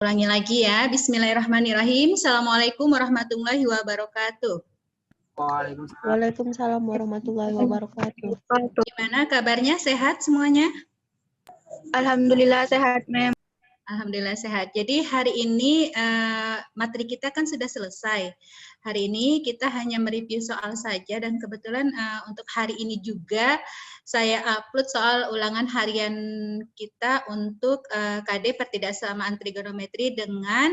Ulangi lagi ya. Bismillahirrahmanirrahim. Assalamualaikum warahmatullahi wabarakatuh. Waalaikumsalam warahmatullahi wabarakatuh. Gimana kabarnya? Sehat semuanya? Alhamdulillah sehat, Mem. Alhamdulillah sehat. Jadi hari ini materi kita kan sudah selesai. Hari ini kita hanya mereview soal saja dan kebetulan untuk hari ini juga saya upload soal ulangan harian kita untuk KD pertidaksamaan trigonometri dengan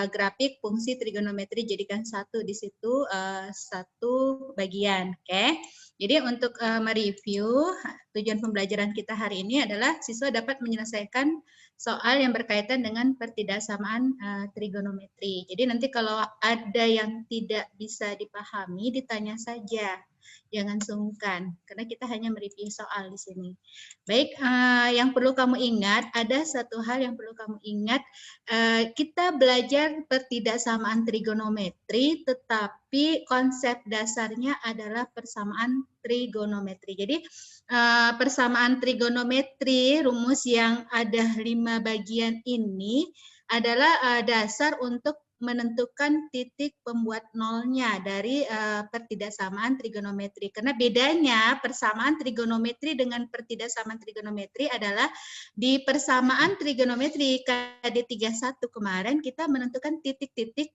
grafik fungsi trigonometri jadikan satu di situ satu bagian. Oke. Jadi untuk mereview tujuan pembelajaran kita hari ini adalah siswa dapat menyelesaikan soal yang berkaitan dengan pertidaksamaan trigonometri. Jadi nanti kalau ada yang tidak bisa dipahami, ditanya saja. Jangan sungkan, karena kita hanya mereview soal di sini. Baik, yang perlu kamu ingat, ada satu hal yang perlu kamu ingat. Kita belajar pertidaksamaan trigonometri, tetapi konsep dasarnya adalah persamaan trigonometri. Jadi, persamaan trigonometri, rumus yang ada 5 bagian ini adalah dasar untuk menentukan titik pembuat nolnya dari pertidaksamaan trigonometri. Karena bedanya persamaan trigonometri dengan pertidaksamaan trigonometri adalah di persamaan trigonometri KD31 kemarin kita menentukan titik-titik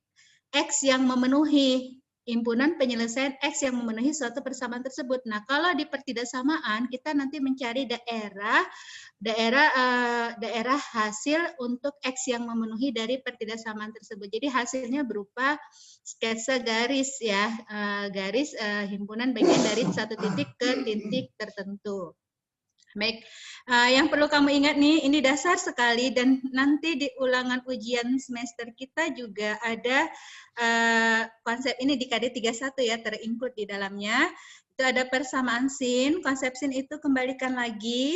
X yang memenuhi himpunan penyelesaian X yang memenuhi suatu persamaan tersebut. Nah, kalau di pertidaksamaan kita nanti mencari daerah hasil untuk X yang memenuhi dari pertidaksamaan tersebut. Jadi hasilnya berupa sketsa garis ya, garis himpunan bagian dari satu titik ke titik tertentu. Baik, yang perlu kamu ingat nih, ini dasar sekali dan nanti di ulangan ujian semester kita juga ada konsep ini di KD 31 ya, terinclude di dalamnya. Itu ada persamaan sin, konsep sin itu kembalikan lagi,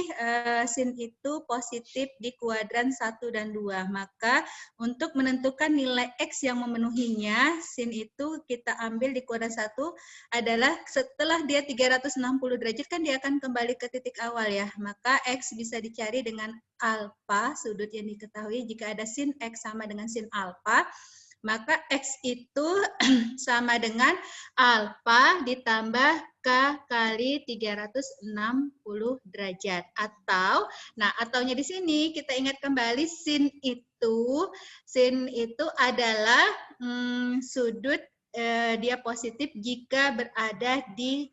sin itu positif di kuadran 1 dan 2. Maka untuk menentukan nilai X yang memenuhinya, sin itu kita ambil di kuadran 1 adalah setelah dia 360 derajat kan dia akan kembali ke titik awal ya. Maka X bisa dicari dengan alfa, sudut yang diketahui jika ada sin X sama dengan sin alfa. Maka X itu sama dengan alfa ditambah K kali 360 derajat. Atau, nah ataunya di sini kita ingat kembali sin itu adalah sudut dia positif jika berada di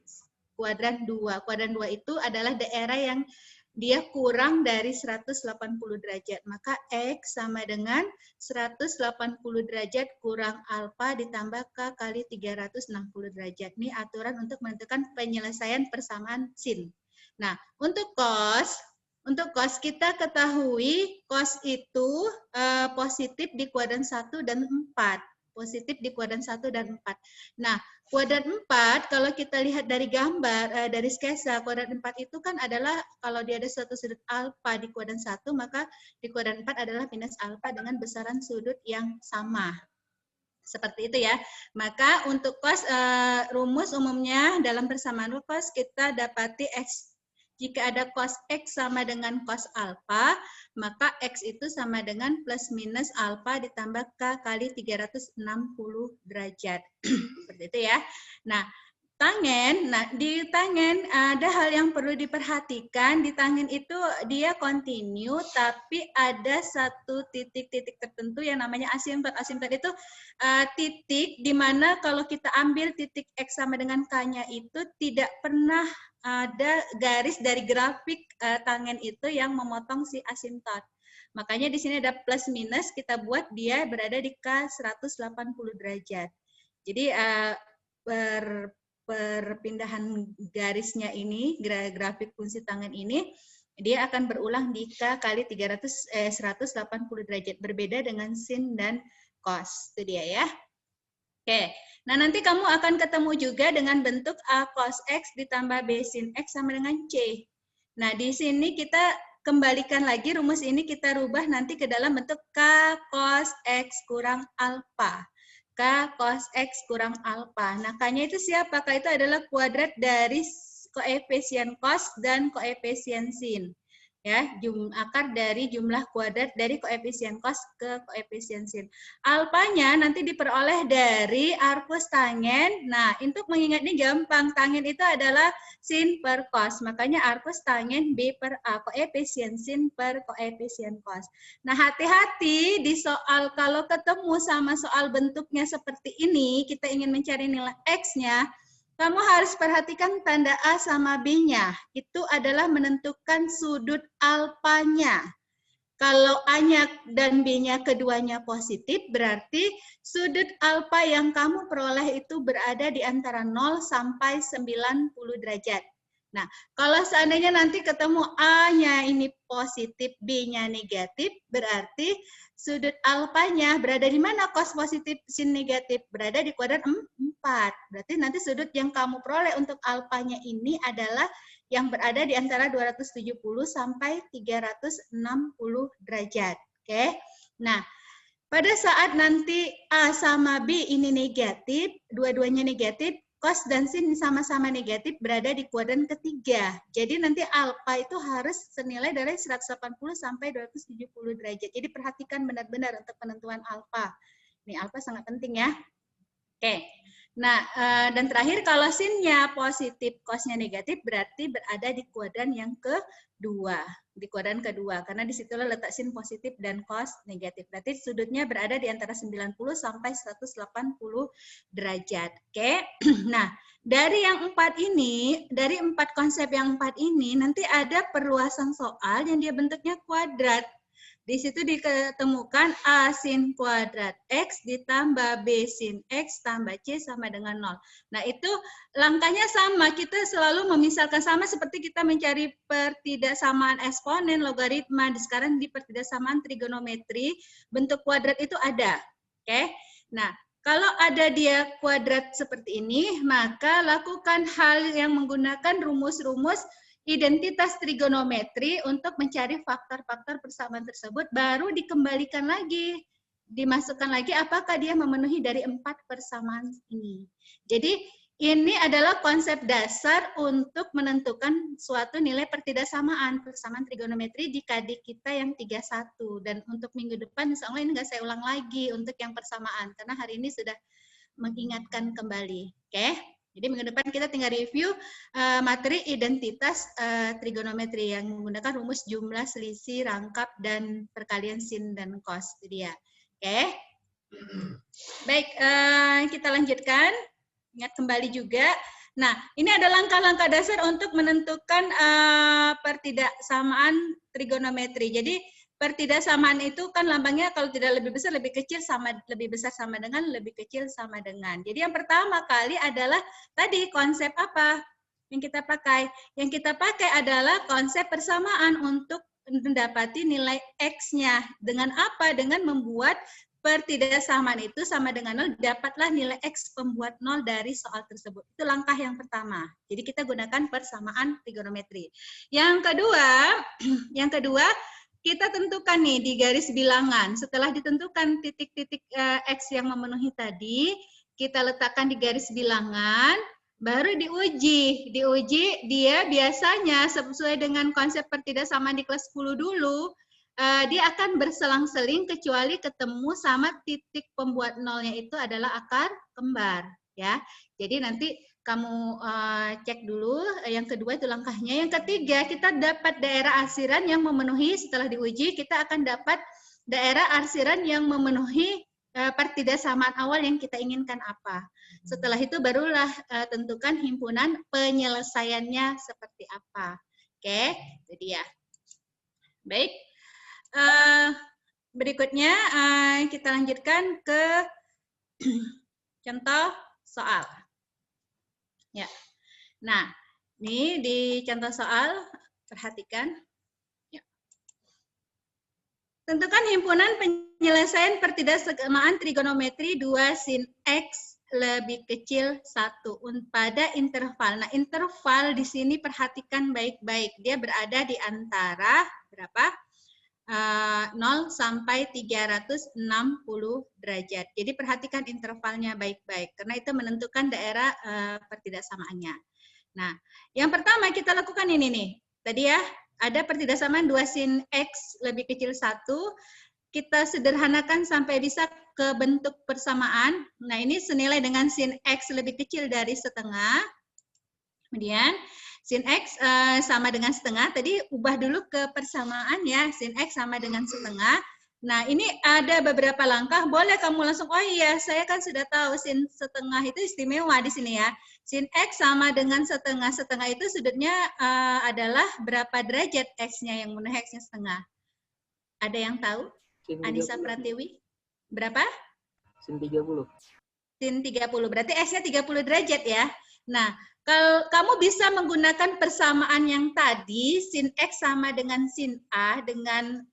kuadran 2. Kuadran 2 itu adalah daerah yang dia kurang dari 180 derajat. Maka X sama dengan 180 derajat kurang alfa ditambah K kali 360 derajat. Ini aturan untuk menentukan penyelesaian persamaan sin. Nah, untuk cos kita ketahui cos itu positif di kuadran 1 dan 4. Positif di kuadran 1 dan 4. Nah, kuadran 4 kalau kita lihat dari gambar, dari sketsa, kuadran 4 itu kan adalah kalau dia ada suatu sudut alfa di kuadran 1, maka di kuadran 4 adalah minus alfa dengan besaran sudut yang sama. Seperti itu ya. Maka untuk cos, rumus umumnya dalam persamaan cos kita dapati X. Jika ada cos X sama dengan cos alfa, maka X itu sama dengan plus minus alfa ditambah K kali 360 derajat. Seperti itu ya. Nah, tangen, di tangen ada hal yang perlu diperhatikan. Di tangen itu dia kontinu, tapi ada satu titik-titik tertentu yang namanya asimtot. Asimtot itu titik di mana kalau kita ambil titik X sama dengan K-nya itu tidak pernah ada garis dari grafik tangen itu yang memotong si asimtot. Makanya di sini ada plus minus, kita buat dia berada di K 180 derajat. Jadi perpindahan garisnya ini, grafik fungsi tangen ini, dia akan berulang di K kali 180 derajat. Berbeda dengan sin dan cos. Itu dia ya. Oke, nah nanti kamu akan ketemu juga dengan bentuk A cos X ditambah B sin X sama dengan C. Nah, di sini kita kembalikan lagi rumus ini kita rubah nanti ke dalam bentuk K cos X kurang alfa. K cos X kurang alfa. Nah, K-nya itu siapa? K itu adalah kuadrat dari koefisien cos dan koefisien sin. Ya, akar dari jumlah kuadrat dari koefisien cos ke koefisien sin. Alfanya nanti diperoleh dari arcus tangen. Nah, untuk mengingat ini gampang. Tangen itu adalah sin per cos. Makanya arcus tangen B per A. Koefisien sin per koefisien cos. Nah, hati-hati di soal kalau ketemu sama soal bentuknya seperti ini, kita ingin mencari nilai X-nya, kamu harus perhatikan tanda A sama B-nya. Itu adalah menentukan sudut alfanya. Kalau A-nya dan B-nya keduanya positif, berarti sudut alfa yang kamu peroleh itu berada di antara 0 sampai 90 derajat. Nah, kalau seandainya nanti ketemu A-nya ini positif, B-nya negatif, berarti sudut alfanya berada di mana? Cos positif, sin negatif, berada di kuadran 4. Berarti nanti sudut yang kamu peroleh untuk alfanya ini adalah yang berada di antara 270 sampai 360 derajat. Oke. Nah, pada saat nanti A sama B ini negatif, dua-duanya negatif, cos dan sin sama-sama negatif berada di kuadran ketiga. Jadi nanti alfa itu harus senilai dari 180 sampai 270 derajat. Jadi perhatikan benar-benar untuk penentuan alfa. Ini alfa sangat penting ya. Oke. Nah, dan terakhir kalau sinnya positif, cosnya negatif, berarti berada di kuadran yang kedua. Di kuadran kedua, karena disitulah letak sin positif dan cos negatif. Berarti sudutnya berada di antara 90 sampai 180 derajat. Oke. Nah, dari yang 4 ini, dari 4 konsep yang 4 ini, nanti ada perluasan soal yang dia bentuknya kuadrat. Di situ ditemukan A sin kuadrat X ditambah B sin X tambah C sama dengan 0. Nah, itu langkahnya sama. Kita selalu memisalkan sama seperti kita mencari pertidaksamaan eksponen, logaritma. Sekarang di pertidaksamaan trigonometri, bentuk kuadrat itu ada. Oke. Nah, kalau ada dia kuadrat seperti ini, maka lakukan hal yang menggunakan rumus-rumus identitas trigonometri untuk mencari faktor-faktor persamaan tersebut, baru dikembalikan lagi, dimasukkan lagi apakah dia memenuhi dari 4 persamaan ini. Jadi ini adalah konsep dasar untuk menentukan suatu nilai pertidaksamaan, persamaan trigonometri di KD kita yang 31. Dan untuk minggu depan, insya Allah ini nggak saya ulang lagi untuk yang persamaan, karena hari ini sudah mengingatkan kembali. Oke? Jadi minggu depan kita tinggal review materi identitas trigonometri yang menggunakan rumus jumlah, selisih, rangkap, dan perkalian sin dan cos. Itu dia. Oke. Baik, kita lanjutkan. Ingat kembali juga. Nah, ini ada langkah-langkah dasar untuk menentukan pertidaksamaan trigonometri. Jadi pertidaksamaan itu kan lambangnya kalau tidak lebih besar lebih kecil sama lebih besar sama dengan lebih kecil sama dengan. Jadi yang pertama kali adalah tadi konsep apa yang kita pakai? Yang kita pakai adalah konsep persamaan untuk mendapati nilai X-nya. Dengan apa? Dengan membuat pertidaksamaan itu sama dengan 0, dapatlah nilai X pembuat 0 dari soal tersebut. Itu langkah yang pertama. Jadi kita gunakan persamaan trigonometri. Yang kedua, kita tentukan nih di garis bilangan. Setelah ditentukan titik-titik X yang memenuhi tadi, kita letakkan di garis bilangan, baru diuji. Diuji dia biasanya sesuai dengan konsep pertidaksamaan di kelas 10 dulu, dia akan berselang-seling kecuali ketemu sama titik pembuat nolnya itu adalah akar kembar. Ya, jadi nanti kamu cek dulu, yang kedua itu langkahnya. Yang ketiga, kita dapat daerah arsiran yang memenuhi, setelah diuji, kita akan dapat daerah arsiran yang memenuhi pertidaksamaan awal yang kita inginkan apa. Setelah itu barulah tentukan himpunan penyelesaiannya seperti apa. Oke, itu dia. Baik, berikutnya kita lanjutkan ke contoh soal. Ya. Nah, ini di contoh soal, perhatikan. Ya. Tentukan himpunan penyelesaian pertidaksamaan trigonometri 2 sin X lebih kecil 1 pada interval. Nah, interval di sini perhatikan baik-baik. Dia berada di antara berapa? 0 sampai 360 derajat. Jadi perhatikan intervalnya baik-baik, karena itu menentukan daerah pertidaksamaannya. Nah, yang pertama kita lakukan ini nih. Tadi ya, ada pertidaksamaan 2 sin X lebih kecil 1, kita sederhanakan sampai bisa ke bentuk persamaan. Nah, ini senilai dengan sin X lebih kecil dari setengah. Kemudian, sin X sama dengan setengah. Tadi ubah dulu ke persamaan ya, sin X sama dengan setengah. Nah, ini ada beberapa langkah. Boleh kamu langsung, oh iya, saya kan sudah tahu sin setengah itu istimewa di sini ya. Sin X sama dengan setengah. Setengah itu sudutnya adalah berapa derajat X-nya yang menuju X-nya setengah. Ada yang tahu? Anissa Pratiwi? Berapa? Sin 30. Sin 30. Berarti X-nya 30 derajat ya. Nah, kalau kamu bisa menggunakan persamaan yang tadi, sin X sama dengan sin A, dengan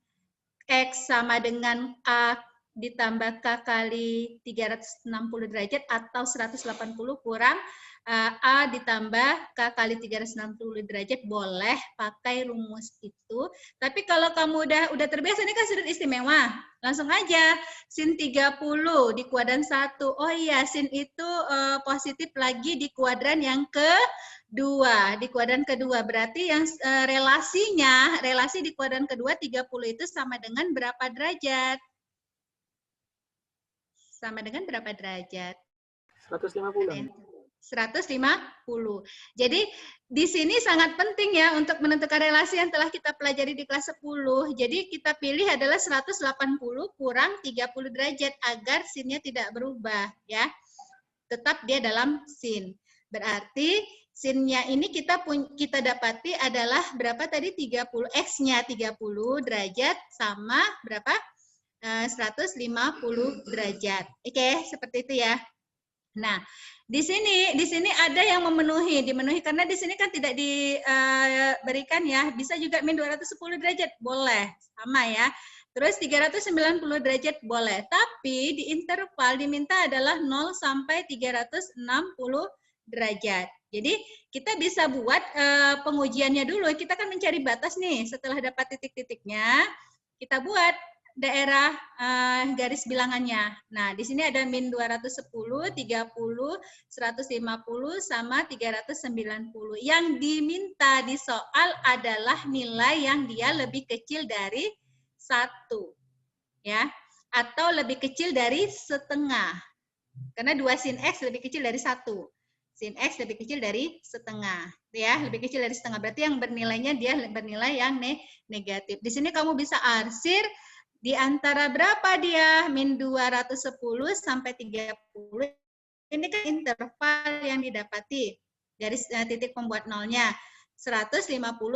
X sama dengan A ditambah K kali 360 derajat atau 180 kurang A ditambah K kali 360 derajat, boleh pakai rumus itu. Tapi kalau kamu udah terbiasa, ini kan sudut istimewa, langsung aja sin 30 di kuadran 1. Oh iya, sin itu positif lagi di kuadran yang kedua, di kuadran kedua. Berarti yang relasi di kuadran kedua 30 itu sama dengan berapa derajat? Sama dengan berapa derajat? 150. 150. Jadi di sini sangat penting ya untuk menentukan relasi yang telah kita pelajari di kelas 10. Jadi kita pilih adalah 180 kurang 30 derajat agar sinnya tidak berubah ya. Tetap dia dalam sin. Berarti sinnya ini kita dapati adalah berapa tadi? 30, X-nya 30 derajat sama berapa? 150 derajat. Oke, seperti itu ya. Nah, di sini ada yang dimenuhi karena di sini kan tidak diberikan ya. Bisa juga min 210 derajat, boleh. Sama ya. Terus 390 derajat boleh. Tapi di interval diminta adalah 0 sampai 360 derajat. Jadi kita bisa buat pengujiannya dulu. Kita kan mencari batas nih. Setelah dapat titik-titiknya, kita buat daerah garis bilangannya. Nah, di sini ada min 210, 30, 150, sama 390. Yang diminta di soal adalah nilai yang dia lebih kecil dari 1. Ya, atau lebih kecil dari setengah. Karena 2 sin X lebih kecil dari 1. Sin X lebih kecil dari setengah. Ya, lebih kecil dari setengah. Berarti yang bernilainya dia bernilai yang negatif. Di sini kamu bisa arsir di antara berapa dia? Min 210 sampai 30. Ini kan interval yang didapati dari titik pembuat nolnya. 150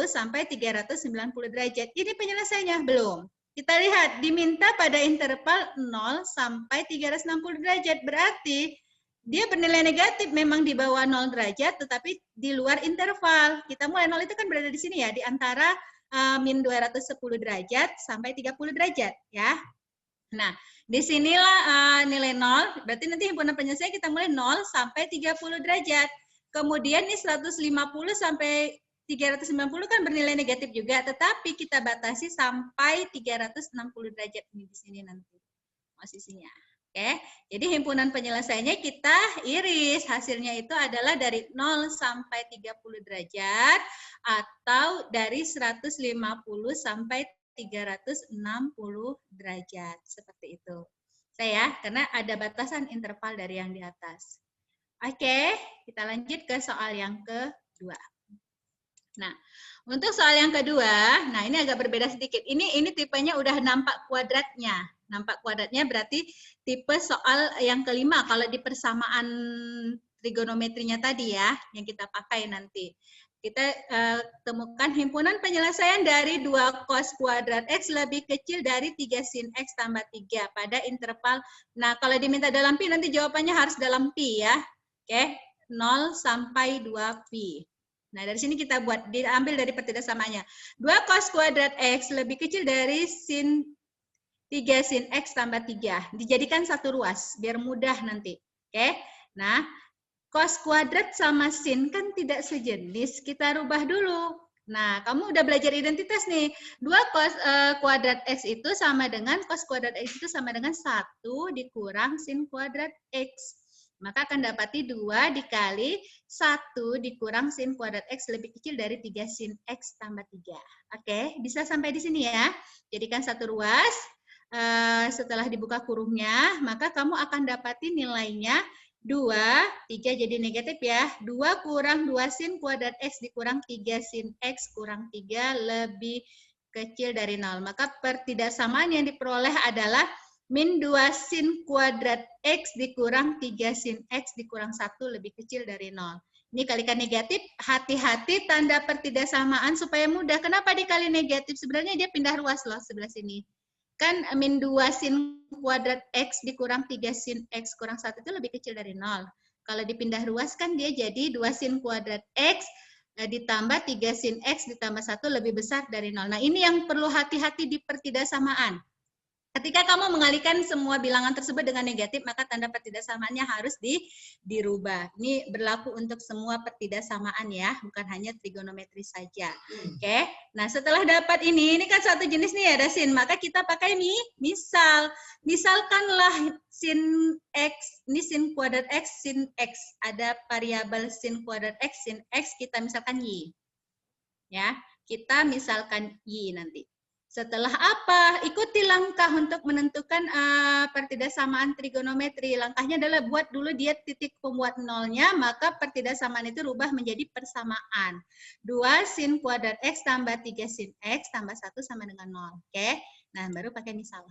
sampai 390 derajat. Ini penyelesaiannya belum. Kita lihat, diminta pada interval 0 sampai 360 derajat. Berarti dia bernilai negatif, memang di bawah 0 derajat, tetapi di luar interval. Kita mulai 0 itu kan berada di sini ya, di antara min 210 derajat sampai 30 derajat ya. Nah, disinilah nilai 0, berarti nanti himpunan penyelesaian kita mulai 0 sampai 30 derajat. Kemudian nih 150 sampai 390 kan bernilai negatif juga, tetapi kita batasi sampai 360 derajat ini di sini nanti posisinya. Oke, jadi himpunan penyelesaiannya kita iris, hasilnya itu adalah dari 0 sampai 30 derajat atau dari 150 sampai 360 derajat, seperti itu. Saya karena ada batasan interval dari yang di atas. Oke, kita lanjut ke soal yang kedua. Nah, untuk soal yang kedua, nah ini agak berbeda sedikit. Ini tipenya udah nampak kuadratnya. Nampak kuadratnya berarti tipe soal yang kelima kalau di persamaan trigonometrinya tadi ya, yang kita pakai nanti. Kita temukan himpunan penyelesaian dari 2 cos kuadrat X lebih kecil dari 3 sin X tambah 3 pada interval. Nah, kalau diminta dalam pi nanti jawabannya harus dalam pi ya. Oke, 0 sampai 2pi. Nah, dari sini kita buat, diambil dari pertidaksamaannya. 2 cos kuadrat X lebih kecil dari sin 3 sin X tambah 3. Dijadikan satu ruas, biar mudah nanti. Oke, nah, cos kuadrat sama sin kan tidak sejenis, kita rubah dulu. Nah, kamu udah belajar identitas nih. 2 cos kuadrat X itu sama dengan, cos kuadrat X itu sama dengan 1 dikurang sin kuadrat X. Maka akan dapati 2 dikali 1 dikurang sin kuadrat X lebih kecil dari 3 sin X tambah 3. Oke, bisa sampai di sini ya. Jadikan satu ruas. Setelah dibuka kurungnya, maka kamu akan dapati nilainya 2, 3 jadi negatif ya. 2 kurang 2 sin kuadrat X dikurang 3 sin X kurang 3 lebih kecil dari 0. Maka pertidaksamaan yang diperoleh adalah min 2 sin kuadrat X dikurang 3 sin X dikurang 1 lebih kecil dari 0. Ini kalikan negatif, hati-hati tanda pertidaksamaan supaya mudah. Kenapa dikali negatif? Sebenarnya dia pindah ruas loh sebelah sini. Kan min 2 sin kuadrat X dikurang 3 sin X kurang 1 itu lebih kecil dari 0. Kalau dipindah ruas kan dia jadi 2 sin kuadrat X ditambah 3 sin X ditambah 1 lebih besar dari 0. Nah ini yang perlu hati-hati di pertidaksamaan. Ketika kamu mengalihkan semua bilangan tersebut dengan negatif, maka tanda pertidaksamaannya harus dirubah. Ini berlaku untuk semua pertidaksamaan ya, bukan hanya trigonometri saja. Oke. Nah, setelah dapat ini kan satu jenis nih ada sin, maka kita pakai misal. Misalkanlah sin X, ini sin kuadrat X, sin X. Ada variabel sin kuadrat X, sin X, kita misalkan Y. Ya, kita misalkan Y nanti. Setelah apa? Ikuti langkah untuk menentukan pertidaksamaan trigonometri. Langkahnya adalah buat dulu dia titik pembuat nolnya, maka pertidaksamaan itu rubah menjadi persamaan. 2 sin kuadrat X tambah 3 sin X tambah 1 sama dengan 0. Oke? Nah, baru pakai misal.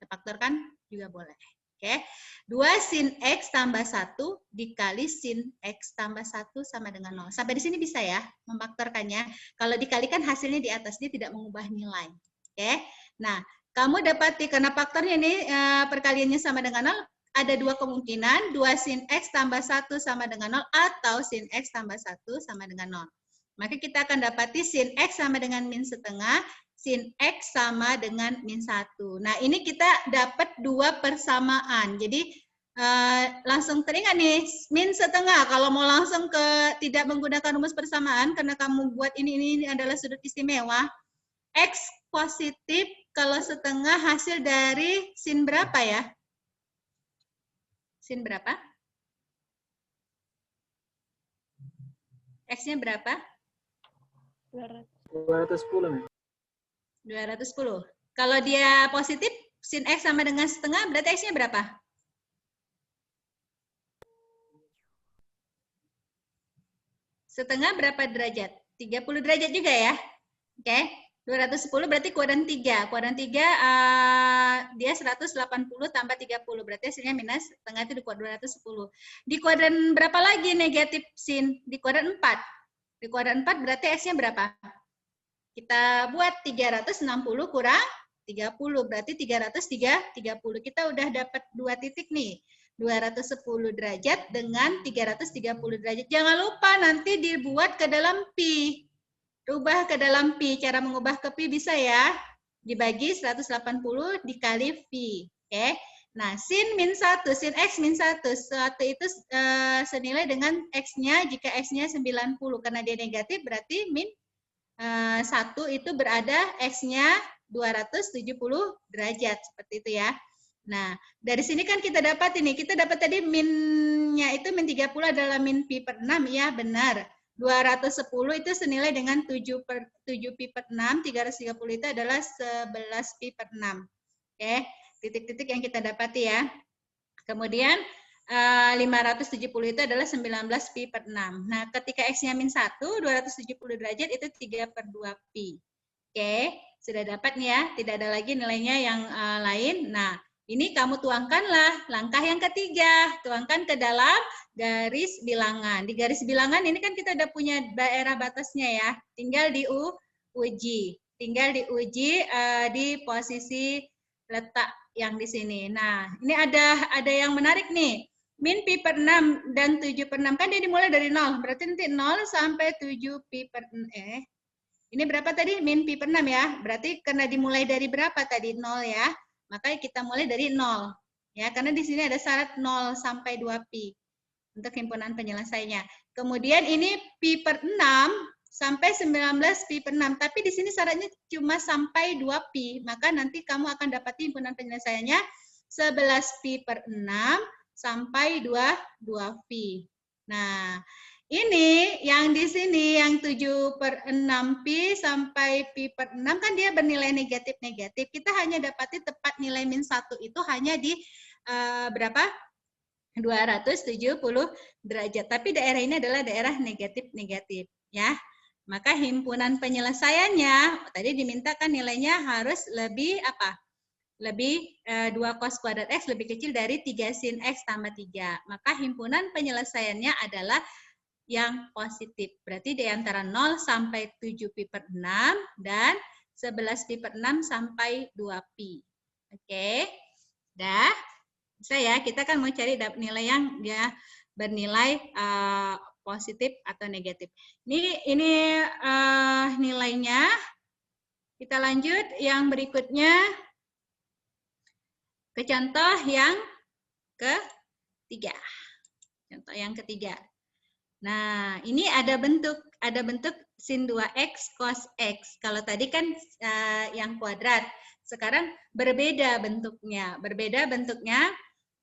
Faktorkan juga boleh. Oke? 2 sin X tambah 1 dikali sin X tambah 1 sama dengan 0. Sampai di sini bisa ya memfaktorkannya. Kalau dikalikan hasilnya di atas, dia tidak mengubah nilai. Oke, nah kamu dapati karena faktornya ini perkaliannya sama dengan 0, ada 2 kemungkinan, 2 sin X tambah 1 sama dengan 0 atau sin X tambah 1 sama dengan 0. Maka kita akan dapati sin X sama dengan min setengah, sin X sama dengan min 1. Nah ini kita dapat 2 persamaan, jadi langsung teringat nih, min setengah, kalau mau langsung ke tidak menggunakan rumus persamaan, karena kamu buat ini adalah sudut istimewa, X positif kalau setengah hasil dari sin berapa ya? Sin berapa? X-nya berapa? 210. 210. Kalau dia positif, sin X sama dengan setengah, berarti X-nya berapa? Setengah berapa derajat? 30 derajat juga ya? Oke. 210 berarti kuadran 3. Kuadran 3 dia 180 tambah 30. Berarti hasilnya minus setengah itu di kuadran 210. Di kuadran berapa lagi negatif sin? Di kuadran 4. Di kuadran 4 berarti X-nya berapa? Kita buat 360 kurang 30. Berarti 330. Kita udah dapat 2 titik nih. 210 derajat dengan 330 derajat. Jangan lupa nanti dibuat ke dalam pi. Rubah ke dalam pi. Cara mengubah ke pi bisa ya. Dibagi 180 dikali pi. Oke. Nah, sin min 1, sin X min 1. 1 itu senilai dengan X-nya jika X-nya 90. Karena dia negatif berarti min 1 itu berada X-nya 270 derajat. Seperti itu ya. Nah, dari sini kan kita dapat ini. Kita dapat tadi min-nya itu min 30 adalah min pi per 6. Ya, benar. 210 itu senilai dengan 7 pi per 6, 330 itu adalah 11 pi per 6. Oke, titik-titik yang kita dapati ya. Kemudian 570 itu adalah 19 pi per 6. Nah, ketika X-nya min 1, 270 derajat itu 3 per 2 pi. Oke, sudah dapat nih ya, tidak ada lagi nilainya yang lain. Nah, ini kamu tuangkanlah langkah yang ketiga, tuangkan ke dalam garis bilangan. Di garis bilangan ini kan kita udah punya daerah batasnya ya, tinggal diuji. Tinggal diuji di posisi letak yang di sini. Nah, ini ada yang menarik nih. Min pi per 6 dan 7 per 6 kan dia dimulai dari 0. Berarti nanti 0 sampai 7 pi per ini berapa tadi? Min pi per 6 ya. Berarti karena dimulai dari berapa tadi? 0 ya. Maka kita mulai dari 0. Ya, karena di sini ada syarat 0 sampai 2 pi untuk himpunan penyelesaiannya. Kemudian ini pi per 6 sampai 19 pi per 6. Tapi di sini syaratnya cuma sampai 2 pi. Maka nanti kamu akan dapati himpunan penyelesaiannya 11 pi per 6 sampai 2V. Nah, ini yang di sini yang 7/6Pi sampai Pi/6 kan dia bernilai negatif-negatif. Kita hanya dapati tepat nilai min 1 itu hanya di berapa? 270 derajat. Tapi daerah ini adalah daerah negatif-negatif, ya. Maka himpunan penyelesaiannya tadi dimintakan nilainya harus lebih apa? Lebih 2 cos kuadrat X lebih kecil dari 3 sin X tambah 3. Maka himpunan penyelesaiannya adalah yang positif. Berarti di antara 0 sampai 7Pi/6 dan 11Pi/6 sampai 2Pi. Oke. Dah. Bisa ya, kita kan mau cari nilai yang dia bernilai positif atau negatif. Ini nilainya. Kita lanjut yang berikutnya ke contoh yang ketiga. Contoh yang ketiga. Nah, ini ada bentuk sin 2x cos x. Kalau tadi kan yang kuadrat. Sekarang berbeda bentuknya.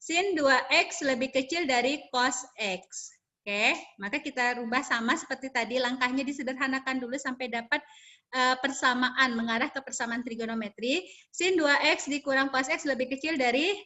Sin 2x lebih kecil dari cos x. Oke, maka kita rubah sama seperti tadi. Langkahnya disederhanakan dulu sampai dapat persamaan, mengarah ke persamaan trigonometri. Sin 2x dikurang cos x lebih kecil dari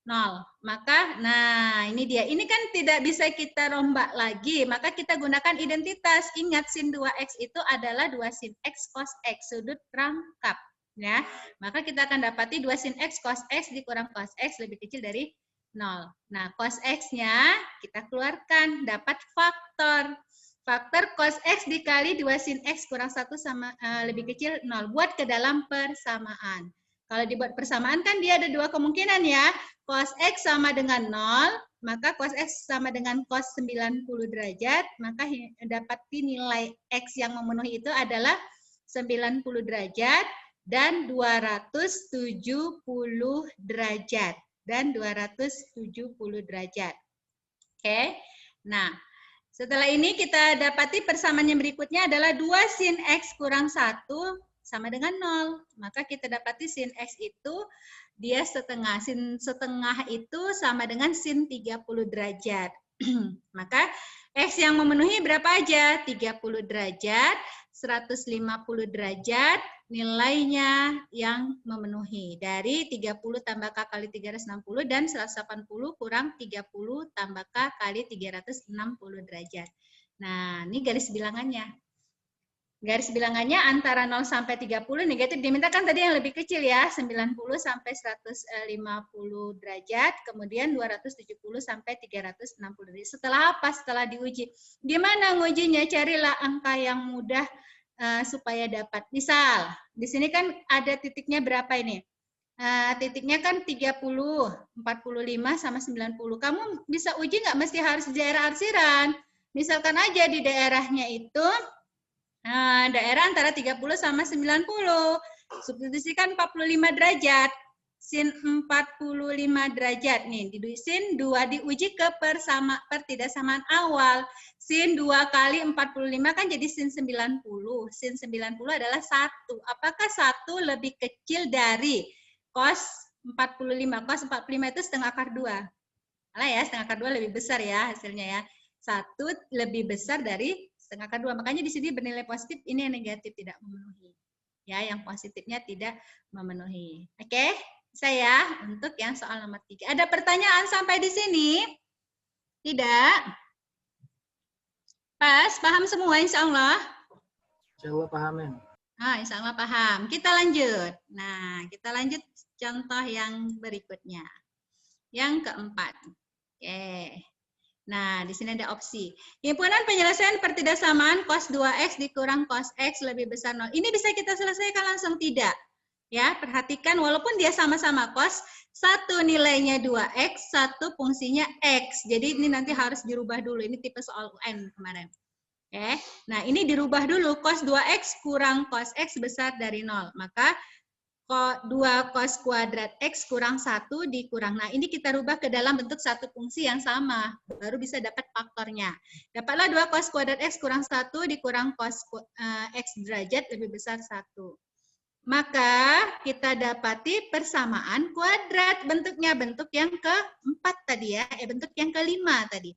0. Maka, nah ini dia. Ini kan tidak bisa kita rombak lagi. Maka kita gunakan identitas. Ingat sin 2x itu adalah 2 sin x cos x, sudut rangkap. Ya. Maka kita akan dapati 2 sin x cos x dikurang cos x lebih kecil dari 0. Nah, cos x-nya kita keluarkan. Dapat faktor. Faktor cos x dikali 2 sin x kurang 1 sama lebih kecil 0. Buat ke dalam persamaan. Kalau dibuat persamaan kan dia ada dua kemungkinan ya. Cos X sama dengan 0, maka cos X sama dengan cos 90 derajat, maka dapat nilai X yang memenuhi itu adalah 90 derajat dan 270 derajat. Oke. Nah, setelah ini kita dapati persamaan yang berikutnya adalah 2 sin X kurang 1 sama dengan 0. Maka kita dapati sin X itu dia setengah. Sin setengah itu sama dengan sin 30 derajat. Maka X yang memenuhi berapa aja? 30 derajat, 150 derajat, nilainya yang memenuhi. Dari 30 tambah K kali 360 dan 180 kurang 30 tambah K kali 360 derajat. Nah, ini garis bilangannya. Garis bilangannya antara 0 sampai 30 negatif dimintakan tadi yang lebih kecil ya, 90 sampai 150 derajat, kemudian 270 sampai 360 derajat. Setelah apa? Setelah diuji. Gimana ngujinya? Carilah angka yang mudah supaya dapat. Misal, di sini kan ada titiknya berapa ini? Titiknya kan 30, 45 sama 90. Kamu bisa uji nggak mesti harus di daerah arsiran. Misalkan aja di daerahnya itu daerah antara 30 sama 90. Substitusikan 45 derajat. Sin 45 derajat. Nih, sin 2 diuji ke pertidaksamaan awal. Sin 2 kali 45 kan jadi sin 90. Sin 90 adalah 1. Apakah 1 lebih kecil dari cos 45? Cos 45 itu setengah akar 2. Alah ya, setengah akar 2 lebih besar ya hasilnya ya. 1 lebih besar dari setengah akar 2. Makanya di sini bernilai positif, ini yang negatif tidak memenuhi. Ya, yang positifnya tidak memenuhi. Oke, saya untuk yang soal nomor 3. Ada pertanyaan sampai di sini? Tidak? Pas, paham semua insya Allah? Insya Allah paham ya. Insya Allah paham. Kita lanjut. Nah, kita lanjut contoh yang berikutnya. Yang keempat. Oke. Nah, di sini ada opsi. Himpunan penyelesaian pertidaksamaan cos 2x dikurang cos x lebih besar 0. Ini bisa kita selesaikan langsung tidak? Ya, perhatikan walaupun dia sama-sama cos, satu nilainya 2x, satu fungsinya x. Jadi ini nanti harus dirubah dulu. Ini tipe soal UN kemarin. Oke. Nah, ini dirubah dulu. Cos 2x kurang cos x besar dari 0. Maka 2 cos kuadrat X kurang 1 dikurang. Nah, ini kita rubah ke dalam bentuk satu fungsi yang sama. Baru bisa dapat faktornya. Dapatlah 2 cos kuadrat X kurang 1 dikurang cos X derajat lebih besar 1. maka kita dapati persamaan kuadrat. Bentuknya bentuk yang keempat tadi ya, bentuk yang kelima tadi.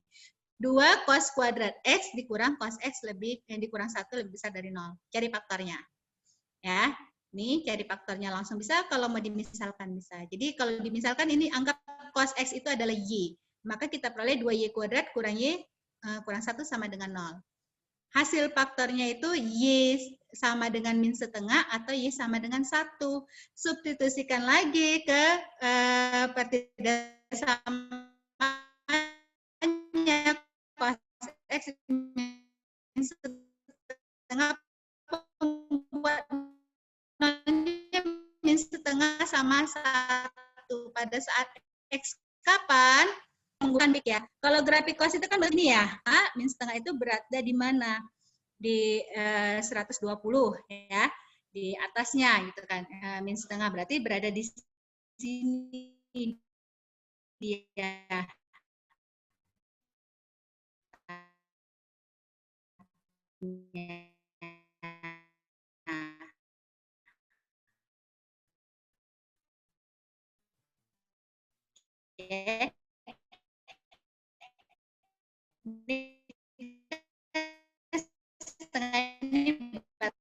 2 cos kuadrat X dikurang cos X dikurang 1 lebih besar dari 0. Cari faktornya. Ya, ini cari faktornya langsung bisa, kalau mau dimisalkan bisa. Jadi kalau dimisalkan ini anggap cos X itu adalah Y. Maka kita peroleh 2Y kuadrat kurang Y kurang 1 sama dengan 0. Hasil faktornya itu Y sama dengan min setengah atau Y sama dengan 1. Substitusikan lagi ke pertidaksamaannya cos X min setengah membuat min setengah sama 1 pada saat X kapan? Menggunakan big ya. Kalau grafik cos itu kan begini ya. Min setengah itu berada di mana? Di 120 ya. Di atasnya gitu kan. Min setengah berarti berada di sini dia. Setengah ini batasnya.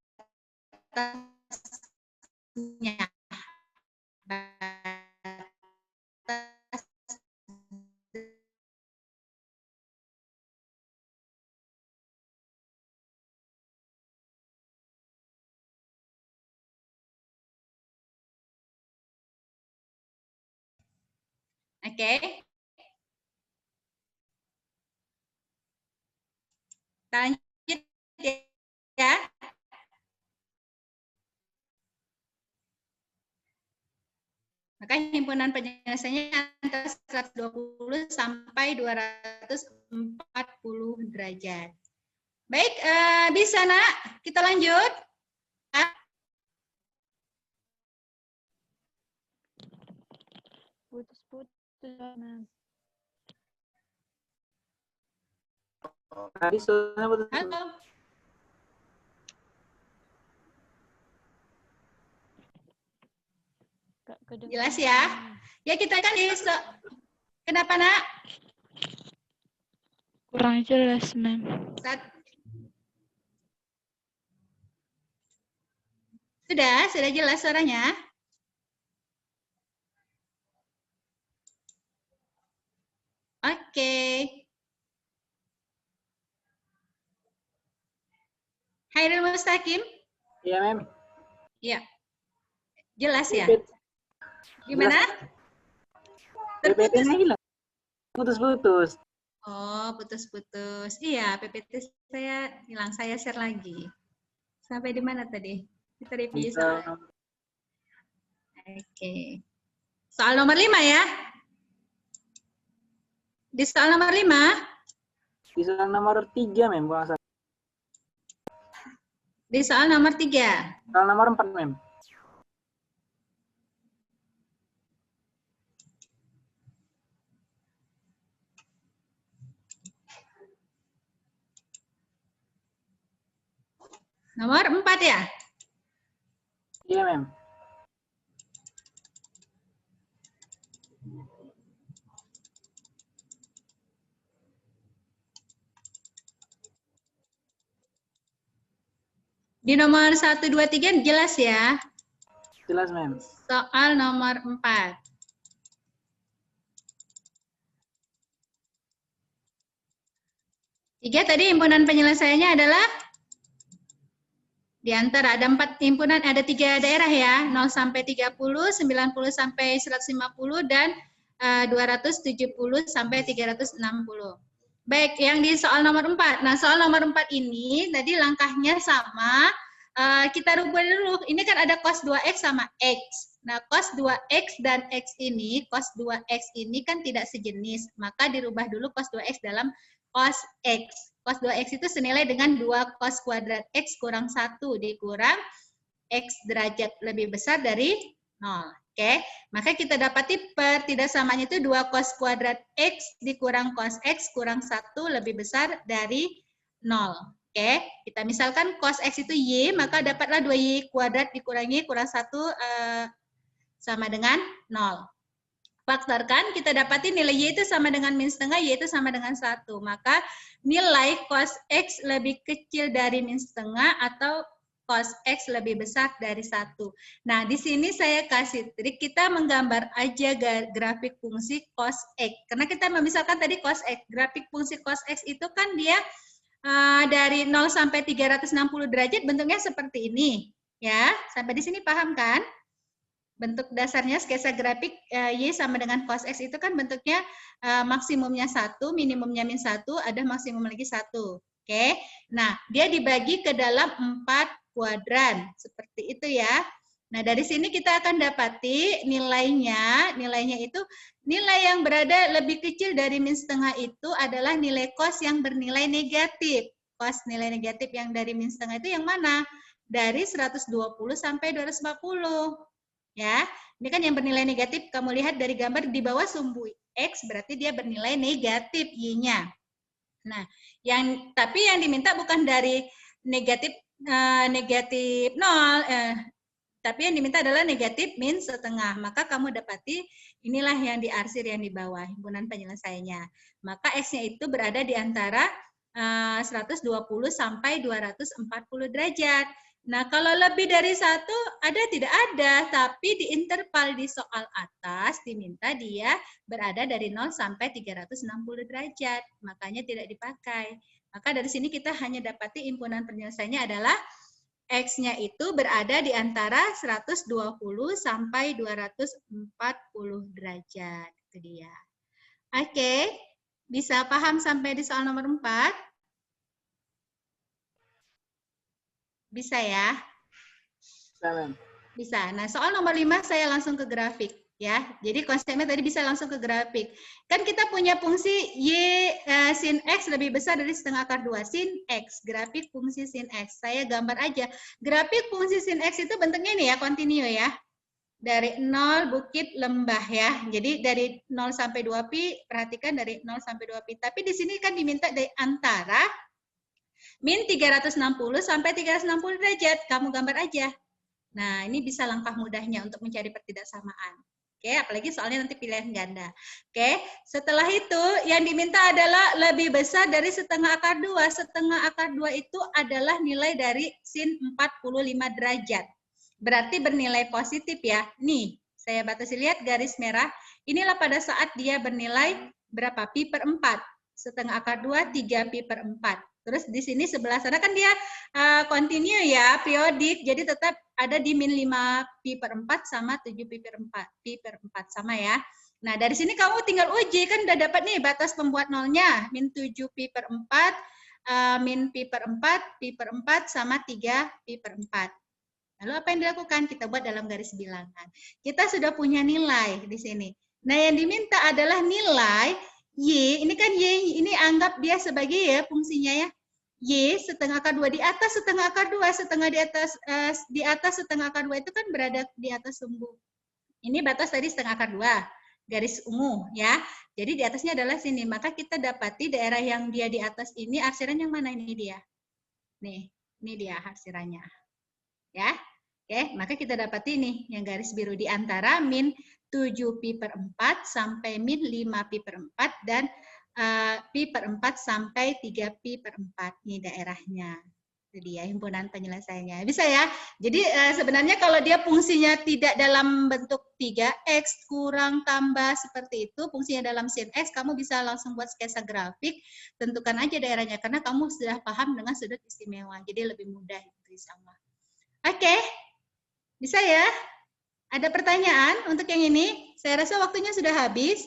Oke. Lanjut ya. Maka himpunan penyelesaiannya antara 120 sampai 240 derajat. Baik, bisa nak? Kita lanjut. Putus-putus, Ma'am. Tadi soalnya betul. Halo. Jelas ya? Ya kita kan di kenapa nak? Kurang jelas, Ma'am. Sudah jelas suaranya? Oke. Hairul Mustaqim? Iya, Mem. Iya. Jelas ya? Gimana? PPT-nya hilang. Putus-putus. Oh, putus-putus. Iya, PPT saya hilang. Saya share lagi. Sampai di mana tadi? Kita review soal. Oke. Soal nomor 5 ya? Di soal nomor 5? Di soal nomor 3, Mem. Di soal nomor 3? Soal nomor 4, Mem. Nomor 4 ya? Iya, Mem. Di nomor 1, 2, 3 jelas ya? Jelas, Mem. Soal nomor 4. Tiga tadi himpunan penyelesaiannya adalah di antara ada 4 himpunan, ada 3 daerah ya, 0 sampai 30, 90 sampai 150 dan 270 sampai 360. Baik, yang di soal nomor 4. Nah, soal nomor 4 ini tadi langkahnya sama. Kita rubah dulu. Ini kan ada cos 2x sama x. Nah, cos 2x dan x ini, cos 2x ini kan tidak sejenis. Maka dirubah dulu cos 2x dalam cos x. Cos 2x itu senilai dengan 2 cos kuadrat x kurang 1 dikurang x derajat lebih besar dari 0. Oke, maka kita dapati pertidaksamaannya itu 2 cos kuadrat x dikurang cos x kurang 1 lebih besar dari 0. Oke, kita misalkan cos X itu Y, maka dapatlah 2Y kuadrat dikurangi kurang 1 sama dengan 0. Faktorkan, kita dapati nilai Y itu sama dengan min setengah, Y itu sama dengan 1. Maka nilai cos X lebih kecil dari min setengah atau cos X lebih besar dari 1. Nah, di sini saya kasih trik, kita menggambar aja grafik fungsi cos X. Karena kita misalkan tadi cos X, grafik fungsi cos X itu kan dia dari 0 sampai 360 derajat bentuknya seperti ini. Ya, sampai di sini paham kan? Bentuk dasarnya sketsa grafik Y sama dengan cos X itu kan bentuknya maksimumnya 1, minimumnya min 1, ada maksimum lagi 1. Oke. Nah, dia dibagi ke dalam 4 kuadran. Seperti itu ya. Nah, dari sini kita akan dapati nilainya itu nilai yang berada lebih kecil dari min setengah itu adalah nilai cos yang bernilai negatif. Cos nilai negatif yang dari min setengah itu yang mana? Dari 120 sampai 240. Ya, ini kan yang bernilai negatif, kamu lihat dari gambar di bawah sumbu X, berarti dia bernilai negatif Y-nya. Nah, tapi yang diminta bukan dari negatif 0, tapi yang diminta adalah negatif min setengah. Maka kamu dapati inilah yang diarsir yang di bawah, himpunan penyelesaiannya. Maka X-nya itu berada di antara 120 sampai 240 derajat. Nah, kalau lebih dari 1, ada tidak ada, tapi di interval di soal atas diminta dia berada dari 0 sampai 360 derajat. Makanya tidak dipakai. Maka dari sini kita hanya dapati himpunan penyelesaiannya adalah X-nya itu berada di antara 120 sampai 240 derajat. Itu dia. Oke, bisa paham sampai di soal nomor 4? Bisa ya? Bisa, Mem. Bisa. Nah, soal nomor 5 saya langsung ke grafik. Ya, jadi konsepnya tadi bisa langsung ke grafik. Kan kita punya fungsi Y sin X lebih besar dari setengah akar 2. Sin X, grafik fungsi sin X. Saya gambar aja. Grafik fungsi sin X itu bentuknya ini ya, kontinu ya. Dari 0 bukit lembah ya. Jadi dari 0 sampai 2pi, perhatikan dari 0 sampai 2pi. Tapi di sini kan diminta dari antara min 360 sampai 360 derajat. Kamu gambar aja. Nah, ini bisa langkah mudahnya untuk mencari pertidaksamaan. Oke, apalagi soalnya nanti pilihan ganda. Oke, setelah itu yang diminta adalah lebih besar dari setengah akar 2. Setengah akar 2 itu adalah nilai dari sin 45 derajat. Berarti bernilai positif ya. Nih, saya batasi, lihat garis merah. Inilah pada saat dia bernilai berapa? Pi per 4. Setengah akar 2, 3 pi per 4. Terus di sini sebelah sana kan dia continue ya, periodik. Jadi tetap ada di min 5 pi per 4 sama 7 pi per 4. Pi per 4 sama ya. Nah, dari sini kamu tinggal uji. Kan udah dapat nih batas pembuat nolnya. Min 7 pi per 4, min pi per 4, pi per 4 sama 3 pi per 4. Lalu apa yang dilakukan? Kita buat dalam garis bilangan. Kita sudah punya nilai di sini. Nah, yang diminta adalah nilai Y, ini kan Y, ini anggap dia sebagai ya fungsinya ya. Y setengah akar 2 di atas setengah akar 2, setengah di atas setengah akar 2 itu kan berada di atas sumbu. Ini batas tadi setengah akar 2, garis ungu ya. Jadi di atasnya adalah sini. Maka kita dapati daerah yang dia di atas ini arsiran yang mana ini dia? Nih, ini dia arsirannya. Ya. Oke, maka kita dapati nih yang garis biru di antara min 7 pi per 4 sampai min 5 pi per 4 dan pi per 4 sampai 3 pi per 4. Ini daerahnya. Itu dia himpunan penyelesaiannya. Bisa ya? Jadi sebenarnya kalau dia fungsinya tidak dalam bentuk 3x kurang tambah seperti itu, fungsinya dalam sin x, kamu bisa langsung buat sketsa grafik, tentukan aja daerahnya karena kamu sudah paham dengan sudut istimewa. Jadi lebih mudah itu insya-Allah. Oke. Bisa ya? Ada pertanyaan untuk yang ini? Saya rasa waktunya sudah habis.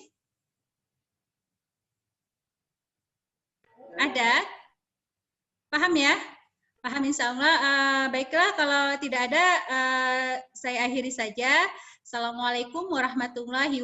Ada? Paham ya? Paham insya Allah. Baiklah, kalau tidak ada, saya akhiri saja. Assalamualaikum warahmatullahi wabarakatuh.